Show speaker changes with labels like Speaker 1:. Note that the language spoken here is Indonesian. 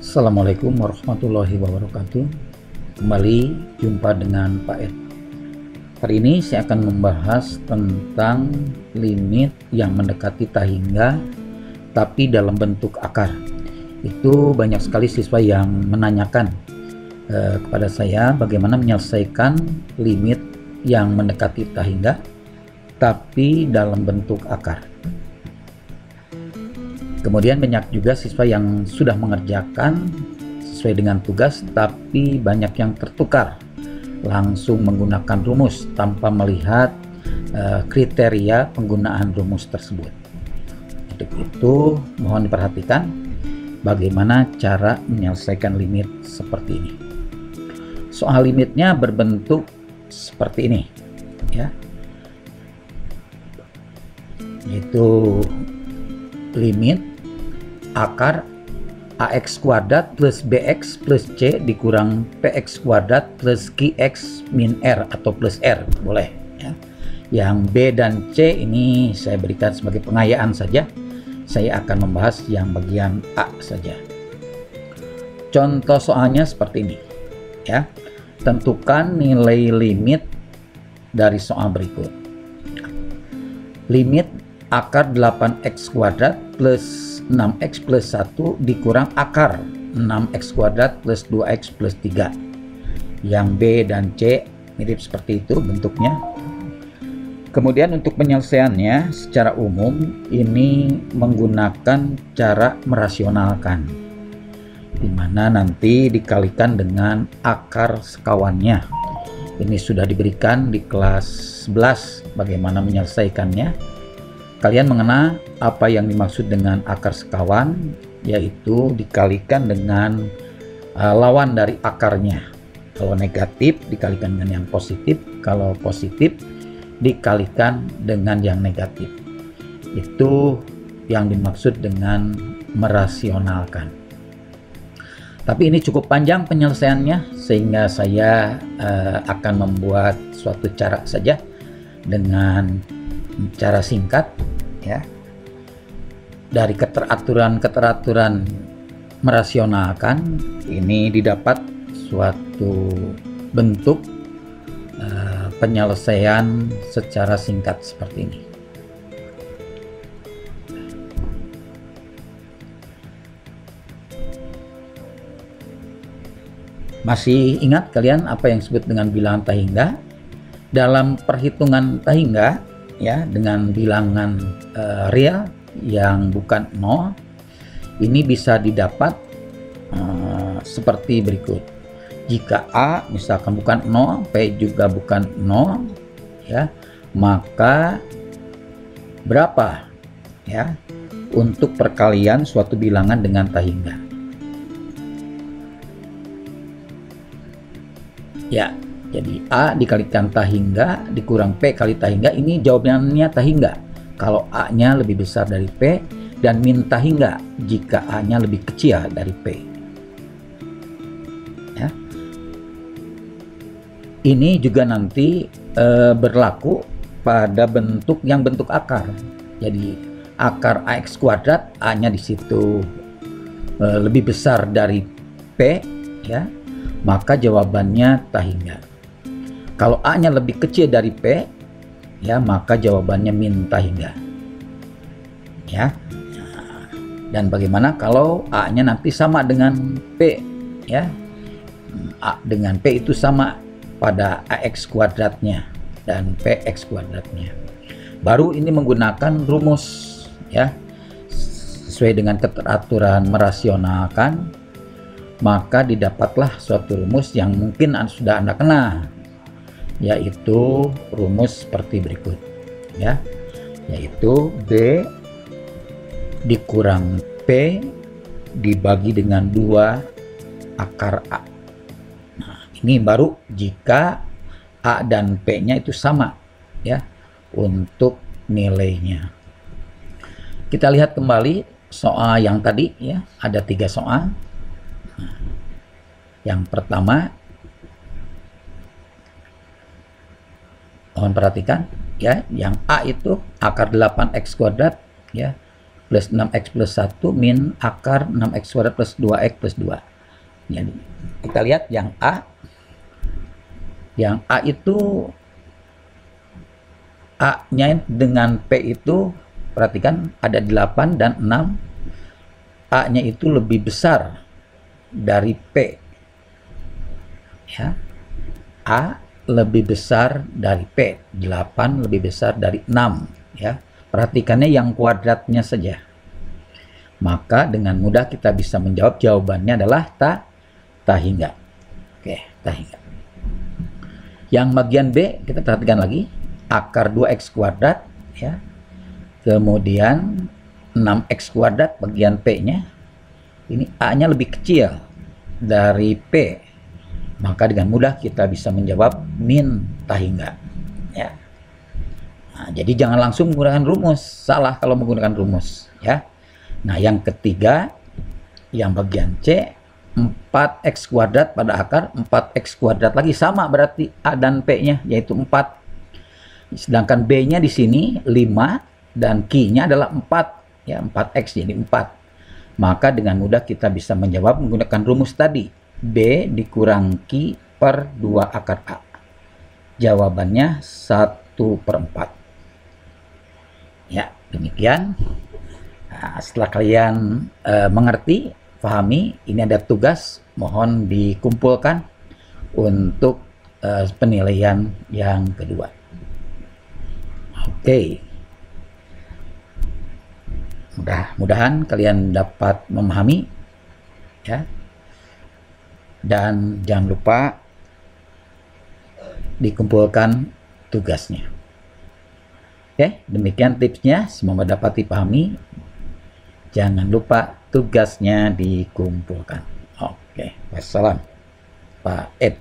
Speaker 1: Assalamualaikum warahmatullahi wabarakatuh. Kembali jumpa dengan Pak Ed. Hari ini saya akan membahas tentang limit yang mendekati tahingga tapi dalam bentuk akar. Itu banyak sekali siswa yang menanyakan kepada saya bagaimana menyelesaikan limit yang mendekati tahingga tapi dalam bentuk akar. Kemudian banyak juga siswa yang sudah mengerjakan sesuai dengan tugas, tapi banyak yang tertukar langsung menggunakan rumus tanpa melihat kriteria penggunaan rumus tersebut. Untuk itu mohon diperhatikan bagaimana cara menyelesaikan limit seperti ini. Soal limitnya berbentuk seperti ini, ya, yaitu limit akar ax kuadrat plus bx plus c dikurang px kuadrat plus qx min r atau plus r, boleh ya. Yang b dan c ini saya berikan sebagai pengayaan saja. Saya akan membahas yang bagian a saja. Contoh soalnya seperti ini ya. Tentukan nilai limit dari soal berikut. Limit akar 8x kuadrat plus 6x plus 1 dikurang akar 6x kuadrat plus 2x plus 3. Yang B dan C mirip seperti itu bentuknya. Kemudian untuk penyelesaiannya secara umum ini menggunakan cara merasionalkan, di mana nanti dikalikan dengan akar sekawannya. Ini sudah diberikan di kelas 11 bagaimana menyelesaikannya. Kalian mengenal apa yang dimaksud dengan akar sekawan, yaitu dikalikan dengan lawan dari akarnya. Kalau negatif dikalikan dengan yang positif, kalau positif dikalikan dengan yang negatif. Itu yang dimaksud dengan merasionalkan. Tapi ini cukup panjang penyelesaiannya, sehingga saya akan membuat suatu cara saja dengan cara singkat ya. Dari keteraturan merasionalkan ini didapat suatu bentuk penyelesaian secara singkat seperti ini. Masih ingat kalian apa yang disebut dengan bilangan tahingga? Dalam perhitungan tahingga ya, dengan bilangan real yang bukan 0, ini bisa didapat seperti berikut. Jika A misalkan bukan 0, P juga bukan 0 ya, maka berapa ya untuk perkalian suatu bilangan dengan tahingga? Ya, jadi A dikalikan tahingga dikurang P kali tahingga, ini jawabannya tahingga kalau A-nya lebih besar dari P, dan min tahingga jika A-nya lebih kecil dari P. Ya. Ini juga nanti berlaku pada bentuk yang bentuk akar. Jadi akar AX kuadrat, A-nya di situ lebih besar dari P ya, maka jawabannya tahingga. Kalau A-nya lebih kecil dari P, ya maka jawabannya min tahingga. Ya. Dan bagaimana kalau A-nya nanti sama dengan P, ya? A dengan P itu sama pada AX kuadratnya dan PX kuadratnya. Baru ini menggunakan rumus, ya. Sesuai dengan keteraturan merasionalkan, maka didapatlah suatu rumus yang mungkin sudah Anda kenal, yaitu rumus seperti berikut ya, yaitu B dikurang P dibagi dengan 2 akar A. Nah, ini baru jika A dan P nya itu sama ya untuk nilainya. Kita lihat kembali soal yang tadi ya, ada 3 soal. Yang pertama, mohon perhatikan ya, yang A itu akar 8x kuadrat ya plus 6x plus 1 min akar 6x kuadrat plus 2x plus 2. Jadi kita lihat yang A. Yang A itu A-nya dengan P itu, perhatikan ada 8 dan 6. A-nya itu lebih besar dari P. Ya. A lebih besar dari P. 8 lebih besar dari 6. Ya. Perhatikannya yang kuadratnya saja. Maka dengan mudah kita bisa menjawab, jawabannya adalah tak hingga. Oke, tak hingga. Yang bagian B kita perhatikan lagi, akar 2x kuadrat, ya. Kemudian 6x kuadrat bagian P-nya. Ini A-nya lebih kecil dari P. Maka dengan mudah kita bisa menjawab min tak hingga. Ya. Nah, jadi jangan langsung menggunakan rumus. Salah kalau menggunakan rumus, ya. Nah, yang ketiga, yang bagian C, 4x kuadrat pada akar 4x kuadrat lagi sama berarti A dan P-nya yaitu 4. Sedangkan B-nya di sini 5 dan Q-nya adalah 4, ya, 4x jadi 4. Maka dengan mudah kita bisa menjawab menggunakan rumus tadi, B dikurang Q per 2 akar A. Jawabannya 1/4. Ya, demikian. Nah, setelah kalian mengerti, pahami, ini ada tugas, mohon dikumpulkan untuk penilaian yang kedua. Oke. Mudah-mudahan kalian dapat memahami, ya. Dan jangan lupa dikumpulkan tugasnya. Oke, demikian tipsnya, semoga dapat dipahami. Jangan lupa tugasnya dikumpulkan. Oke, wassalam. Pak Ed.